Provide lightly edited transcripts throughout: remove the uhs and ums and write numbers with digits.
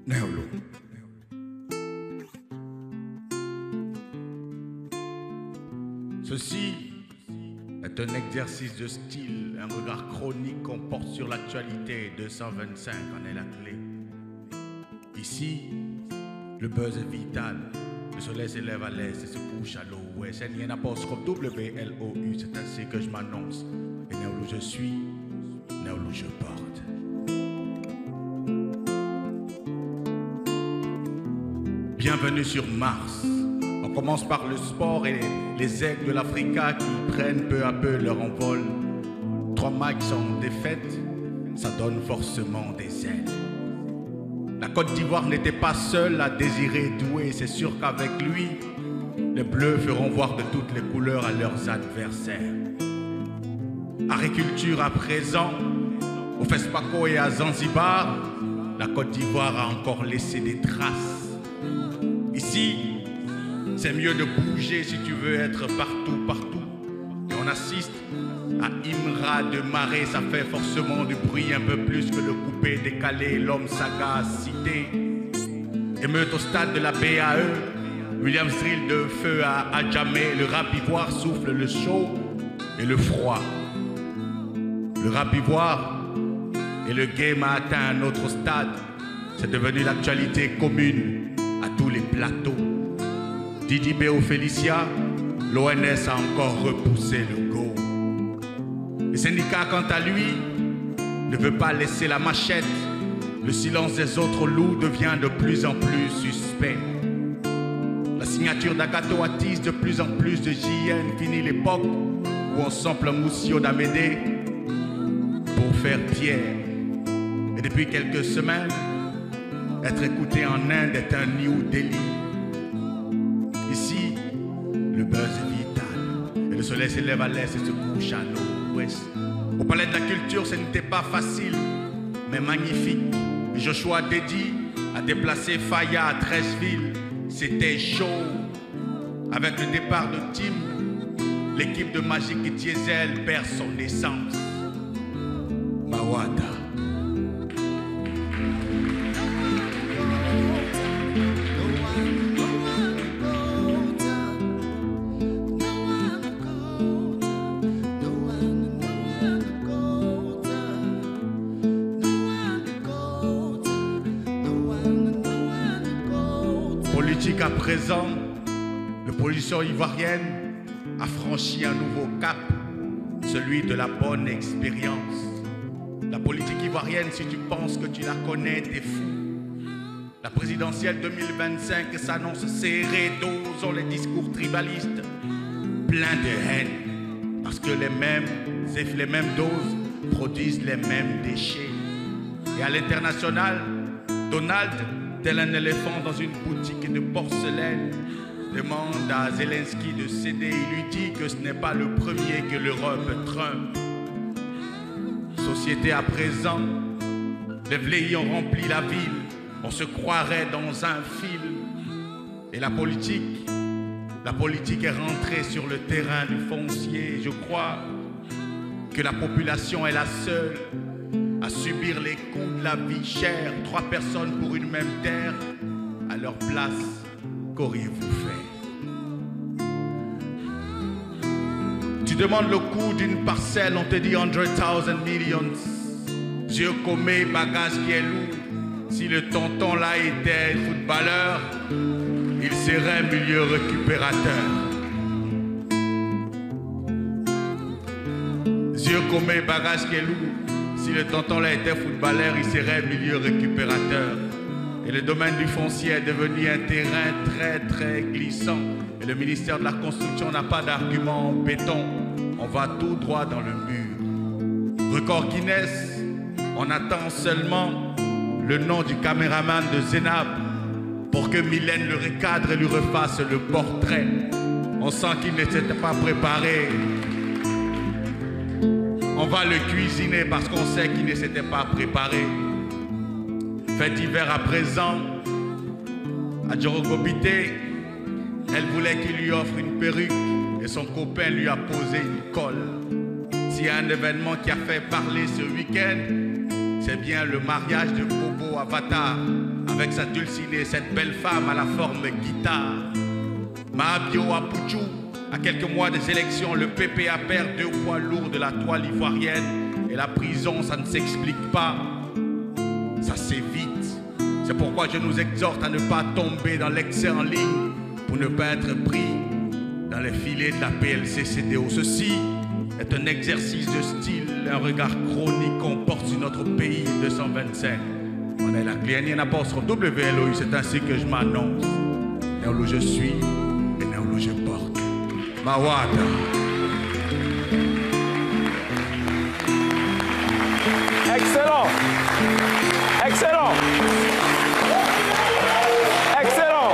Neolo. Ceci est un exercice de style, un regard chronique qu'on porte sur l'actualité. 225 en est la clé. Ici, le buzz est vital. Le soleil s'élève à l'est et se couche à l'ouest. Il y a un apostrophe WLOU, c'est ainsi que je m'annonce. Et Neolo je suis, Neolo je porte. Bienvenue sur Mars. On commence par le sport et les aigles de l'Africa qui prennent peu à peu leur envol. 3 matchs sans défaite, ça donne forcément des ailes. La Côte d'Ivoire n'était pas seule à désirer douer. C'est sûr qu'avec lui, les Bleus feront voir de toutes les couleurs à leurs adversaires. Agriculture à présent, au FESPACO et à Zanzibar, la Côte d'Ivoire a encore laissé des traces. Ici, c'est mieux de bouger si tu veux être partout, partout. Et on assiste à Imra de marée, ça fait forcément du bruit, un peu plus que le coupé décalé, l'homme sagacité. Émeute au stade de la BAE, Williams drill de feu à Adjamé, le rap ivoire souffle le chaud et le froid. Le rap ivoire et le game a atteint un autre stade, c'est devenu l'actualité commune à tous les plateaux. Didi Béo Félicia, l'ONS a encore repoussé le go. Le syndicat, quant à lui, ne veut pas laisser la machette. Le silence des autres loups devient de plus en plus suspect. La signature d'Agato attise de plus en plus de JN. Fini l'époque où on sample Moussio d'Amédée pour faire Pierre. Et depuis quelques semaines, être écouté en Inde est un New Delhi. Ici, le buzz est vital. Et le soleil s'élève à l'est et se couche à l'ouest. Au palais de la culture, ce n'était pas facile, mais magnifique. Et Joshua Dedi a déplacé Faya à Treichville. C'était chaud. Avec le départ de Tim, l'équipe de Magic Diesel perd son essence. Mawada. Politique à présent, l'opposition ivoirienne a franchi un nouveau cap, celui de la bonne expérience. La politique ivoirienne, si tu penses que tu la connais, t'es fou. La présidentielle 2025 s'annonce serrée, dosons les discours tribalistes, pleins de haine, parce que les mêmes doses produisent les mêmes déchets. Et à l'international, Donald, tel un éléphant dans une boutique de porcelaine, demande à Zelensky de céder. Il lui dit que ce n'est pas le premier que l'Europe trompe. Société à présent, les vléis ont rempli la ville. On se croirait dans un film. Et la politique est rentrée sur le terrain du foncier. Je crois que la population est la seule à subir les coûts de la vie chère. 3 personnes pour une même terre. À leur place, qu'auriez-vous fait? Tu demandes le coût d'une parcelle, on te dit 100,000 millions. Dieu commet bagage qui est lourd. Si le tonton là était footballeur, il serait milieu récupérateur. Dieu commet bagage qui est lourd. Si le tonton là était footballeur, il serait milieu récupérateur. Et le domaine du foncier est devenu un terrain très très glissant. Et le ministère de la Construction n'a pas d'argument en béton. On va tout droit dans le mur. Record Guinness, on attend seulement le nom du caméraman de Zénab pour que Mylène le recadre et lui refasse le portrait. On sent qu'il ne s'était pas préparé. On va le cuisiner parce qu'on sait qu'il ne s'était pas préparé. Fête d'hiver à présent, à Djorogobité, elle voulait qu'il lui offre une perruque et son copain lui a posé une colle. S'il y a un événement qui a fait parler ce week-end, c'est bien le mariage de Bobo Avatar avec sa dulcinée, cette belle femme à la forme guitare. Mahabio Apuchou, à quelques mois des élections, le PPA perd 2 poids lourds de la toile ivoirienne et la prison, ça ne s'explique pas, ça s'évite. C'est pourquoi je nous exhorte à ne pas tomber dans l'excès en ligne pour ne pas être pris dans les filets de la PLC-CDO. Ceci est un exercice de style, un regard chronique qu'on porte sur notre pays 225. On est la Cléanienne apostrophe WLOU, c'est ainsi que je m'annonce. Néolo je suis et Néolo je porte. Mawata. Excellent. Excellent. Excellent.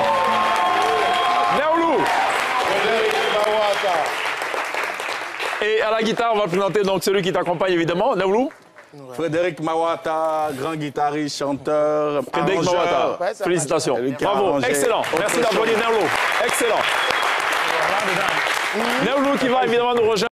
Néolo. Et à la guitare, on va présenter donc celui qui t'accompagne évidemment, Néolo. Frédéric Mawata, grand guitariste, chanteur, Frédéric Mawata, félicitations. Bravo, excellent. Merci d'applaudir Néolo. Excellent. Néolo qui va évidemment nous rejoindre.